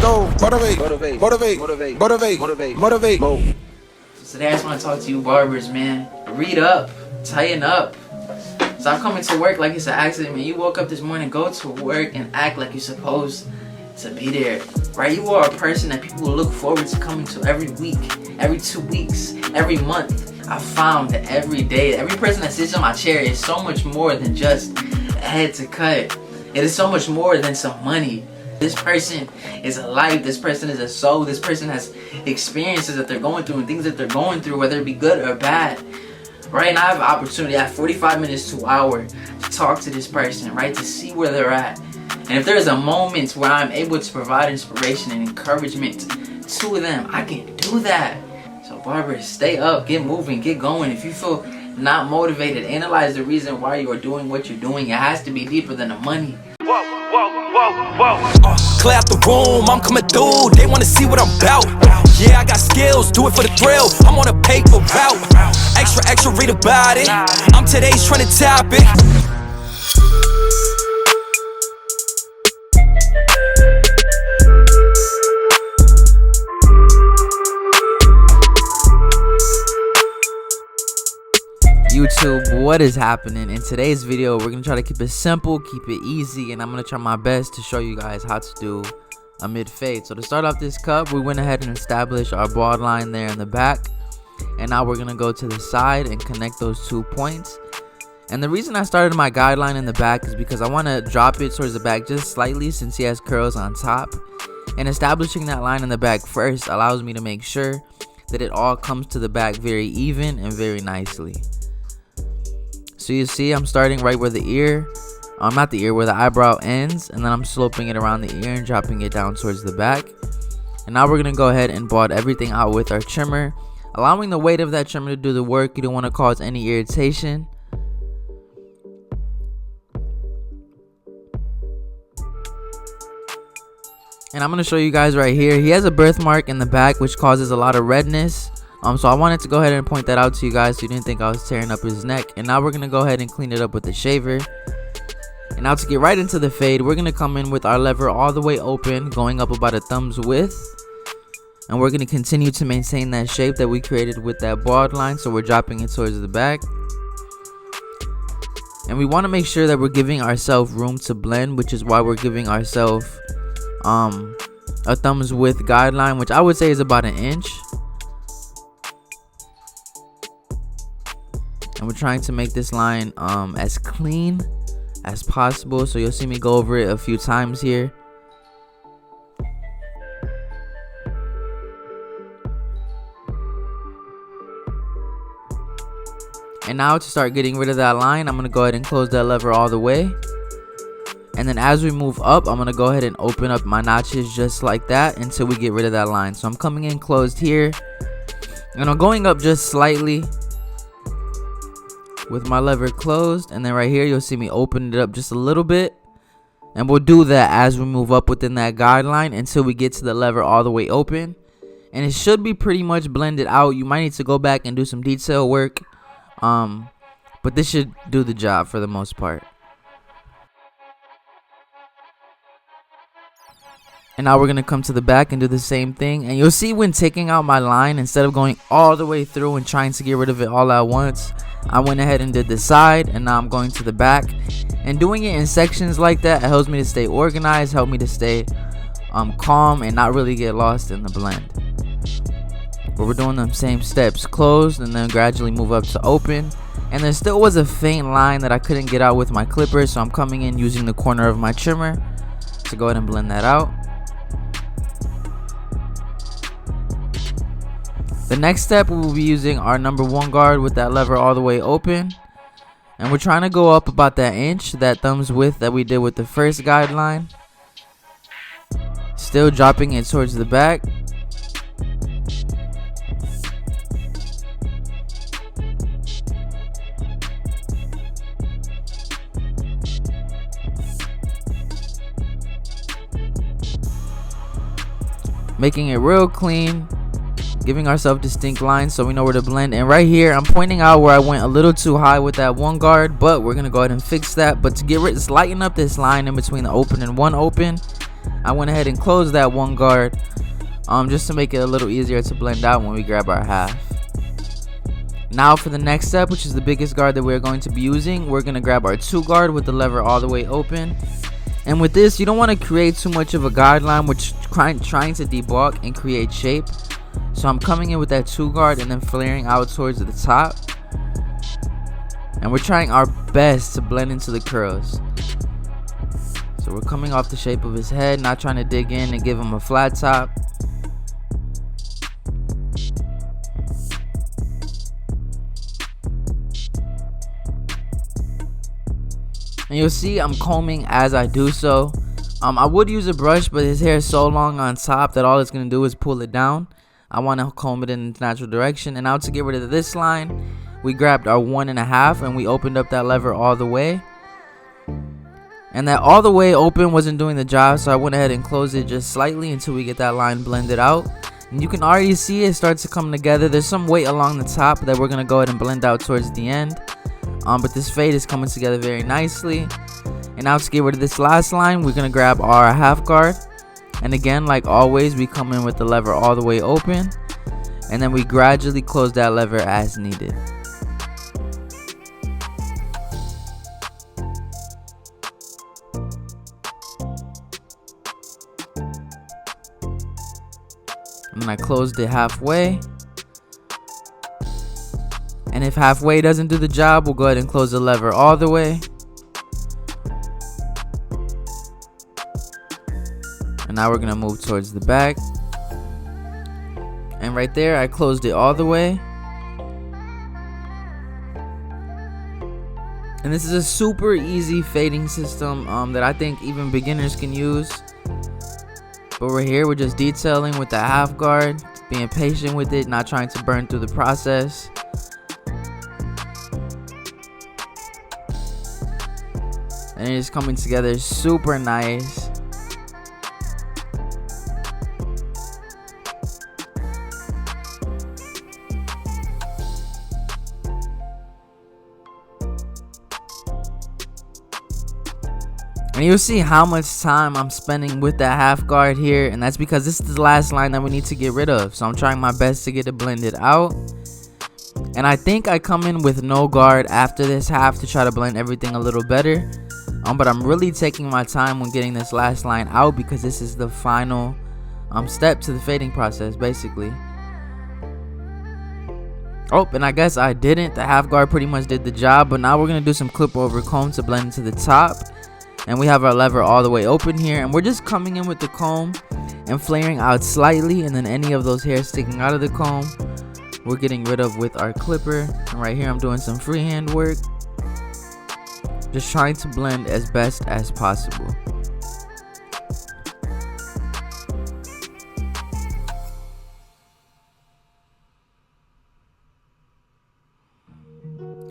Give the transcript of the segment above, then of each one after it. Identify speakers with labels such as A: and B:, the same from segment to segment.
A: go. Motivate.
B: So today I just want to talk to you barbers, man. Read up, tighten up. Stop coming to work like it's an accident, man. You woke up this morning, go to work and act like you're supposed to be there, right? You are a person that people will look forward to coming to every week, every 2 weeks, every month. I found that every day, every person that sits on my chair is so much more than just a head to cut. It is so much more than some money. This person is a life, this person is a soul, this person has experiences that they're going through and things that they're going through, whether it be good or bad. Right now I have an opportunity at 45 minutes to an hour to talk to this person, right? To see where they're at. And if there's a moment where I'm able to provide inspiration and encouragement to them, I can do that. So barbers, stay up, get moving, get going. If you feel not motivated, analyze the reason why you are doing what you're doing. It has to be deeper than the money.
C: Clear out the room, I'm coming through. They wanna see what I'm about. Yeah, I got skills, do it for the thrill. I'm on a paper route. Extra, read about it. I'm today's trending topic.
B: YouTube, what is happening? In today's video, we're gonna try to keep it simple, keep it easy, and I'm gonna try my best to show you guys how to do a mid fade. So to start off this cut, we went ahead and established our broad line there in the back, and now we're gonna go to the side and connect those 2 points. And the reason I started my guideline in the back is because I want to drop it towards the back just slightly since he has curls on top, and establishing that line in the back first allows me to make sure that it all comes to the back very even and very nicely. So you see I'm starting right where the ear, where the eyebrow ends, and then I'm sloping it around the ear and dropping it down towards the back. And now we're going to go ahead and bald everything out with our trimmer, allowing the weight of that trimmer to do the work. You don't want to cause any irritation. And I'm going to show you guys right here. He has a birthmark in the back which causes a lot of redness. So I wanted to go ahead and point that out to you guys so you didn't think I was tearing up his neck. And now we're going to go ahead and clean it up with the shaver. And now to get right into the fade, we're going to come in with our lever all the way open, going up about a thumb's width. And we're going to continue to maintain that shape that we created with that broad line. So we're dropping it towards the back. And we want to make sure that we're giving ourselves room to blend, which is why we're giving ourselves a thumb's width guideline, which I would say is about 1 inch. And we're trying to make this line as clean as possible. So you'll see me go over it a few times here. And now to start getting rid of that line, I'm going to go ahead and close that lever all the way. And then as we move up, I'm going to go ahead and open up my notches just like that until we get rid of that line. So I'm coming in closed here. And I'm going up just slightly with my lever closed, and then right here you'll see me open it up just a little bit, and we'll do that as we move up within that guideline until we get to the lever all the way open. And it should be pretty much blended out. You might need to go back and do some detail work, but this should do the job for the most part. And now we're going to come to the back and do the same thing. And you'll see when taking out my line, instead of going all the way through and trying to get rid of it all at once, I went ahead and did the side, and now I'm going to the back. And doing it in sections like that, it helps me to stay organized, help me to stay calm and not really get lost in the blend. But we're doing them same steps, closed and then gradually move up to open. And there still was a faint line that I couldn't get out with my clipper, so I'm coming in using the corner of my trimmer to go ahead and blend that out. The next step, we will be using our number 1 guard with that lever all the way open. And we're trying to go up about that inch, that thumb's width that we did with the first guideline. Still dropping it towards the back. Making it real clean. Giving ourselves distinct lines so we know where to blend. And right here I'm pointing out where I went a little too high with that 1 guard, but we're gonna go ahead and fix that. But to get rid, lighten up this line in between the open and 1 open, I went ahead and closed that one guard just to make it a little easier to blend out when we grab our half. Now for the next step, which is the biggest guard that we're going to be using, we're going to grab our 2 guard with the lever all the way open. And with this, you don't want to create too much of a guideline, which trying to debulk and create shape. So I'm coming in with that 2 guard and then flaring out towards the top. And we're trying our best to blend into the curls. So we're coming off the shape of his head, not trying to dig in and give him a flat top. And you'll see I'm combing as I do so. I would use a brush, but his hair is so long on top that all it's going to do is pull it down. I want to comb it in its natural direction. And now to get rid of this line, we grabbed our 1.5 and we opened up that lever all the way. And that all the way open wasn't doing the job, so I went ahead and closed it just slightly until we get that line blended out. And you can already see it starts to come together. There's some weight along the top that we're going to go ahead and blend out towards the end. But this fade is coming together very nicely. And now to get rid of this last line, we're going to grab our half guard. And again, like always, we come in with the lever all the way open. And then we gradually close that lever as needed. And I closed it halfway. And if halfway doesn't do the job, we'll go ahead and close the lever all the way. And now we're going to move towards the back. And right there, I closed it all the way. And this is a super easy fading system that I think even beginners can use. But we're here, we're just detailing with the half guard, being patient with it, not trying to burn through the process. And it's coming together super nice. And you'll see how much time I'm spending with that half guard here, and that's because this is the last line that we need to get rid of. So I'm trying my best to get it blended out. And I think I come in with no guard after this half to try to blend everything a little better. But I'm really taking my time when getting this last line out because this is the final step to the fading process, basically. Oh, and I guess I didn't. The half guard pretty much did the job, but now we're going to do some clip over comb to blend into the top. And we have our lever all the way open here, and we're just coming in with the comb and flaring out slightly, and then any of those hairs sticking out of the comb we're getting rid of with our clipper. And right here I'm doing some freehand work, just trying to blend as best as possible.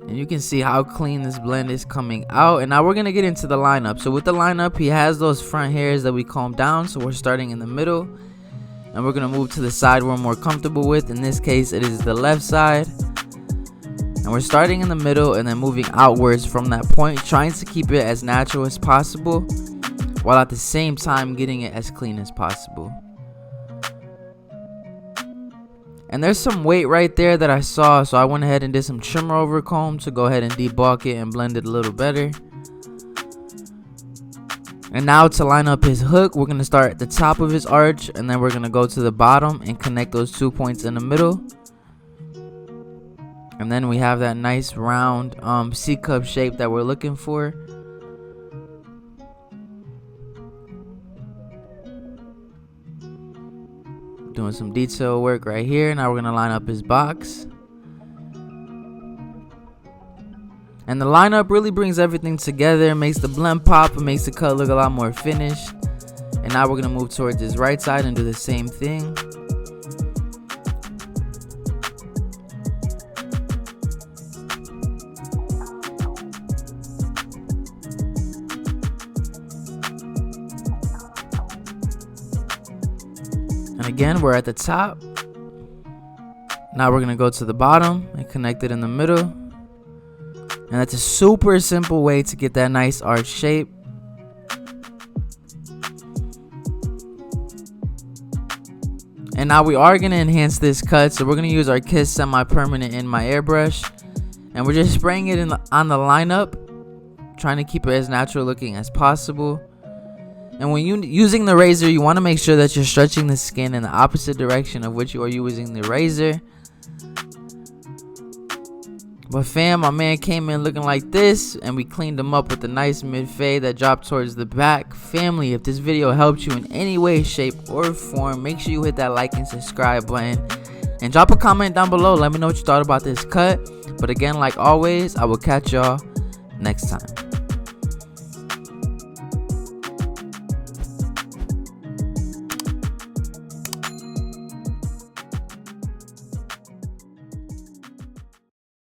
B: And you can see how clean this blend is coming out. And now we're going to get into the lineup. So with the lineup, he has those front hairs that we comb down. So we're starting in the middle. And we're going to move to the side we're more comfortable with. In this case, it is the left side. And we're starting in the middle and then moving outwards from that point, trying to keep it as natural as possible, while at the same time getting it as clean as possible. And there's some weight right there that I saw, so I went ahead and did some trimmer over comb to go ahead and debulk it and blend it a little better. And now to line up his hook, we're going to start at the top of his arch, and then we're going to go to the bottom and connect those 2 points in the middle. And then we have that nice round C-cup shape that we're looking for. Doing some detail work right here. Now we're going to line up his box. And the lineup really brings everything together, makes the blend pop, and makes the cut look a lot more finished. And now we're going to move towards his right side and do the same thing. And again, we're at the top. Now we're going to go to the bottom and connect it in the middle. And that's a super simple way to get that nice arch shape. And now we are going to enhance this cut. So we're going to use our Kiss semi-permanent in my airbrush. And we're just spraying it on the lineup, trying to keep it as natural looking as possible. And when you using the razor, you want to make sure that you're stretching the skin in the opposite direction of which you are using the razor. But fam, my man came in looking like this, and we cleaned him up with a nice mid fade that dropped towards the back. Family, if this video helped you in any way, shape, or form, make sure you hit that like and subscribe button. And drop a comment down below. Let me know what you thought about this cut. But again, like always, I will catch y'all next time.